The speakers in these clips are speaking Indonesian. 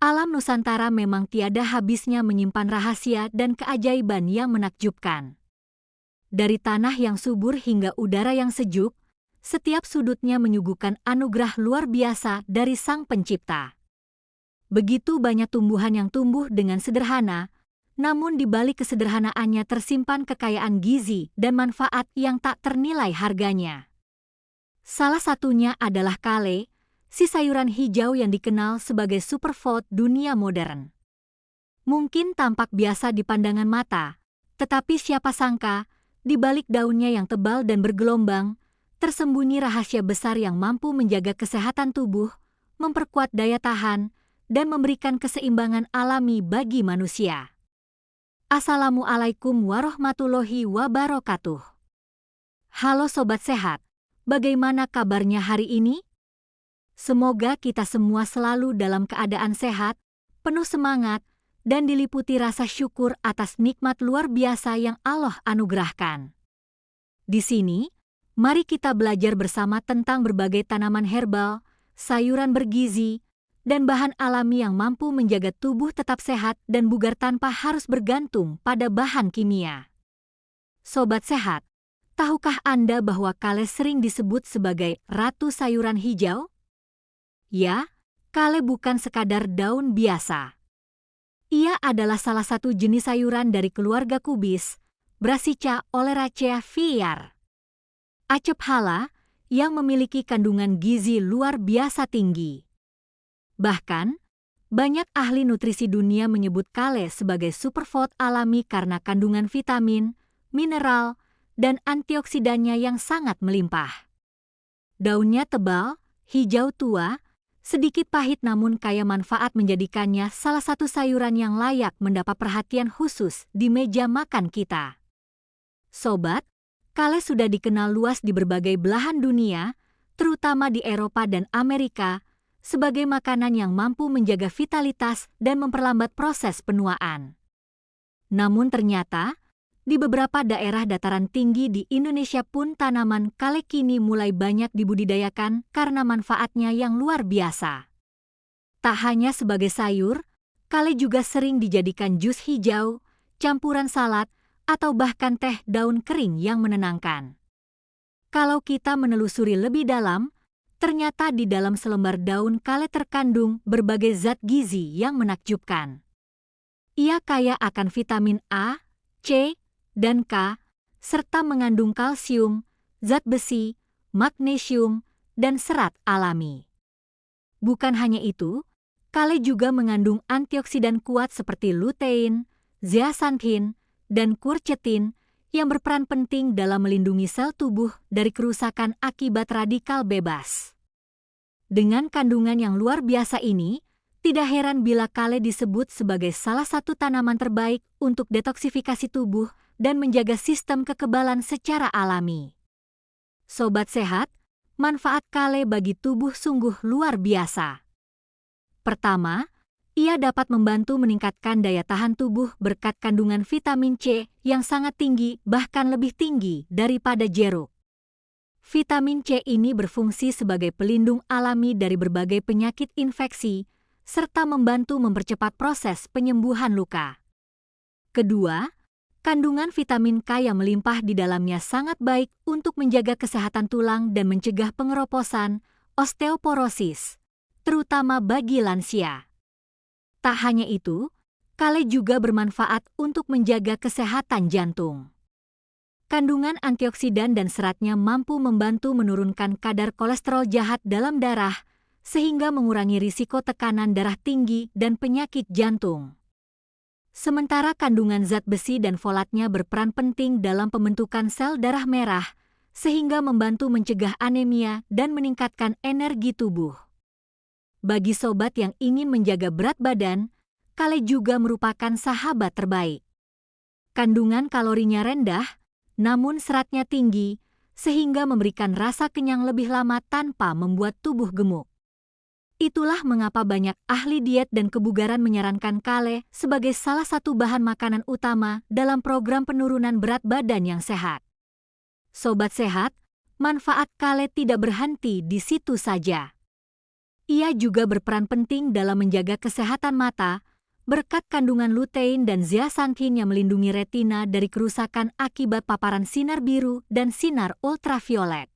Alam Nusantara memang tiada habisnya menyimpan rahasia dan keajaiban yang menakjubkan. Dari tanah yang subur hingga udara yang sejuk, setiap sudutnya menyuguhkan anugerah luar biasa dari Sang Pencipta. Begitu banyak tumbuhan yang tumbuh dengan sederhana, namun di balik kesederhanaannya tersimpan kekayaan gizi dan manfaat yang tak ternilai harganya. Salah satunya adalah kale, si sayuran hijau yang dikenal sebagai superfood dunia modern. Mungkin tampak biasa di pandangan mata, tetapi siapa sangka, di balik daunnya yang tebal dan bergelombang, tersembunyi rahasia besar yang mampu menjaga kesehatan tubuh, memperkuat daya tahan, dan memberikan keseimbangan alami bagi manusia. Assalamualaikum warahmatullahi wabarakatuh. Halo Sobat Sehat, bagaimana kabarnya hari ini? Semoga kita semua selalu dalam keadaan sehat, penuh semangat, dan diliputi rasa syukur atas nikmat luar biasa yang Allah anugerahkan. Di sini, mari kita belajar bersama tentang berbagai tanaman herbal, sayuran bergizi, dan bahan alami yang mampu menjaga tubuh tetap sehat dan bugar tanpa harus bergantung pada bahan kimia. Sobat Sehat, tahukah Anda bahwa kale sering disebut sebagai ratu sayuran hijau? Ya, kale bukan sekadar daun biasa. Ia adalah salah satu jenis sayuran dari keluarga kubis, Brassica oleracea var. Acapella, yang memiliki kandungan gizi luar biasa tinggi. Bahkan, banyak ahli nutrisi dunia menyebut kale sebagai superfood alami karena kandungan vitamin, mineral, dan antioksidannya yang sangat melimpah. Daunnya tebal, hijau tua, sedikit pahit namun kaya manfaat menjadikannya salah satu sayuran yang layak mendapat perhatian khusus di meja makan kita. Sobat, kale sudah dikenal luas di berbagai belahan dunia, terutama di Eropa dan Amerika, sebagai makanan yang mampu menjaga vitalitas dan memperlambat proses penuaan. Namun ternyata, di beberapa daerah dataran tinggi di Indonesia pun tanaman kale kini mulai banyak dibudidayakan karena manfaatnya yang luar biasa. Tak hanya sebagai sayur, kale juga sering dijadikan jus hijau, campuran salad, atau bahkan teh daun kering yang menenangkan. Kalau kita menelusuri lebih dalam, ternyata di dalam selembar daun kale terkandung berbagai zat gizi yang menakjubkan. Ia kaya akan vitamin A, C, dan K, serta mengandung kalsium, zat besi, magnesium, dan serat alami. Bukan hanya itu, kale juga mengandung antioksidan kuat seperti lutein, zeaxanthin, dan quercetin yang berperan penting dalam melindungi sel tubuh dari kerusakan akibat radikal bebas. Dengan kandungan yang luar biasa ini, tidak heran bila kale disebut sebagai salah satu tanaman terbaik untuk detoksifikasi tubuh dan menjaga sistem kekebalan secara alami. Sobat Sehat, manfaat kale bagi tubuh sungguh luar biasa. Pertama, ia dapat membantu meningkatkan daya tahan tubuh berkat kandungan vitamin C yang sangat tinggi, bahkan lebih tinggi daripada jeruk. Vitamin C ini berfungsi sebagai pelindung alami dari berbagai penyakit infeksi, serta membantu mempercepat proses penyembuhan luka. Kedua, kandungan vitamin K yang melimpah di dalamnya sangat baik untuk menjaga kesehatan tulang dan mencegah pengeroposan, osteoporosis, terutama bagi lansia. Tak hanya itu, kale juga bermanfaat untuk menjaga kesehatan jantung. Kandungan antioksidan dan seratnya mampu membantu menurunkan kadar kolesterol jahat dalam darah, sehingga mengurangi risiko tekanan darah tinggi dan penyakit jantung. Sementara kandungan zat besi dan folatnya berperan penting dalam pembentukan sel darah merah, sehingga membantu mencegah anemia dan meningkatkan energi tubuh. Bagi sobat yang ingin menjaga berat badan, kale juga merupakan sahabat terbaik. Kandungan kalorinya rendah, namun seratnya tinggi, sehingga memberikan rasa kenyang lebih lama tanpa membuat tubuh gemuk. Itulah mengapa banyak ahli diet dan kebugaran menyarankan kale sebagai salah satu bahan makanan utama dalam program penurunan berat badan yang sehat. Sobat Sehat, manfaat kale tidak berhenti di situ saja. Ia juga berperan penting dalam menjaga kesehatan mata, berkat kandungan lutein dan zeaxanthin yang melindungi retina dari kerusakan akibat paparan sinar biru dan sinar ultraviolet.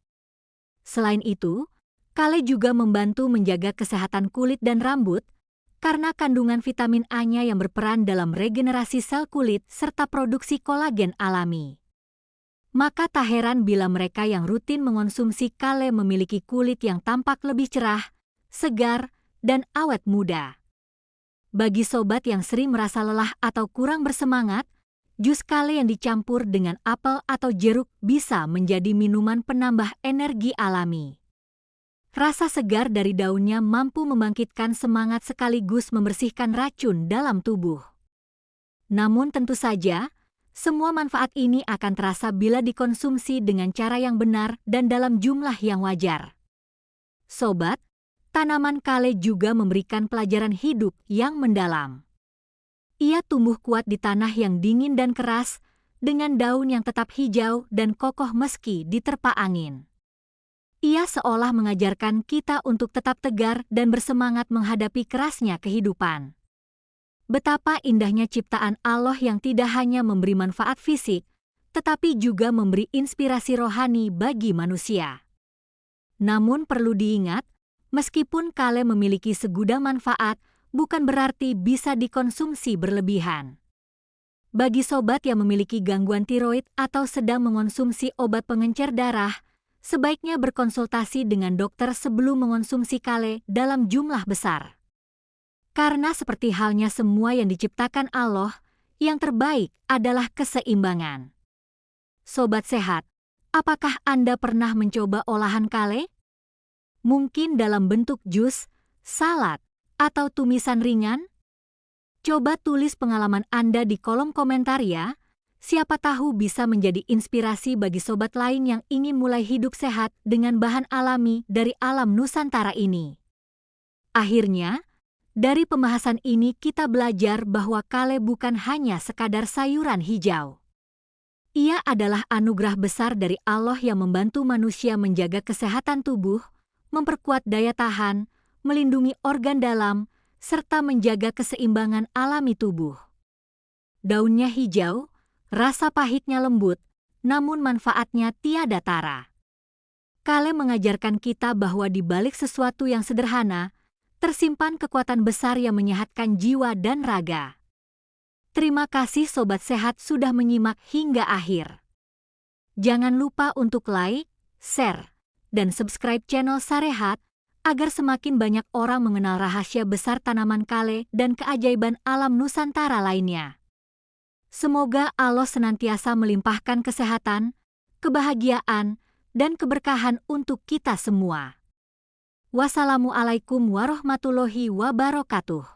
Selain itu, kale juga membantu menjaga kesehatan kulit dan rambut, karena kandungan vitamin A-nya yang berperan dalam regenerasi sel kulit serta produksi kolagen alami. Maka tak heran bila mereka yang rutin mengonsumsi kale memiliki kulit yang tampak lebih cerah, segar, dan awet muda. Bagi sobat yang sering merasa lelah atau kurang bersemangat, jus kale yang dicampur dengan apel atau jeruk bisa menjadi minuman penambah energi alami. Rasa segar dari daunnya mampu membangkitkan semangat sekaligus membersihkan racun dalam tubuh. Namun tentu saja, semua manfaat ini akan terasa bila dikonsumsi dengan cara yang benar dan dalam jumlah yang wajar. Sobat, tanaman kale juga memberikan pelajaran hidup yang mendalam. Ia tumbuh kuat di tanah yang dingin dan keras, dengan daun yang tetap hijau dan kokoh meski diterpa angin. Ia seolah mengajarkan kita untuk tetap tegar dan bersemangat menghadapi kerasnya kehidupan. Betapa indahnya ciptaan Allah yang tidak hanya memberi manfaat fisik, tetapi juga memberi inspirasi rohani bagi manusia. Namun perlu diingat, meskipun kale memiliki segudang manfaat, bukan berarti bisa dikonsumsi berlebihan. Bagi sobat yang memiliki gangguan tiroid atau sedang mengonsumsi obat pengencer darah, sebaiknya berkonsultasi dengan dokter sebelum mengonsumsi kale dalam jumlah besar. Karena seperti halnya semua yang diciptakan Allah, yang terbaik adalah keseimbangan. Sobat sehat, apakah Anda pernah mencoba olahan kale? Mungkin dalam bentuk jus, salad, atau tumisan ringan? Coba tulis pengalaman Anda di kolom komentar ya. Siapa tahu bisa menjadi inspirasi bagi sobat lain yang ingin mulai hidup sehat dengan bahan alami dari alam Nusantara ini. Akhirnya, dari pembahasan ini kita belajar bahwa kale bukan hanya sekadar sayuran hijau. Ia adalah anugerah besar dari Allah yang membantu manusia menjaga kesehatan tubuh, memperkuat daya tahan, melindungi organ dalam, serta menjaga keseimbangan alami tubuh. Daunnya hijau, rasa pahitnya lembut, namun manfaatnya tiada tara. Kale mengajarkan kita bahwa di balik sesuatu yang sederhana, tersimpan kekuatan besar yang menyehatkan jiwa dan raga. Terima kasih Sobat Sehat sudah menyimak hingga akhir. Jangan lupa untuk like, share, dan subscribe channel Sarehat agar semakin banyak orang mengenal rahasia besar tanaman kale dan keajaiban alam Nusantara lainnya. Semoga Allah senantiasa melimpahkan kesehatan, kebahagiaan, dan keberkahan untuk kita semua. Wassalamualaikum warahmatullahi wabarakatuh.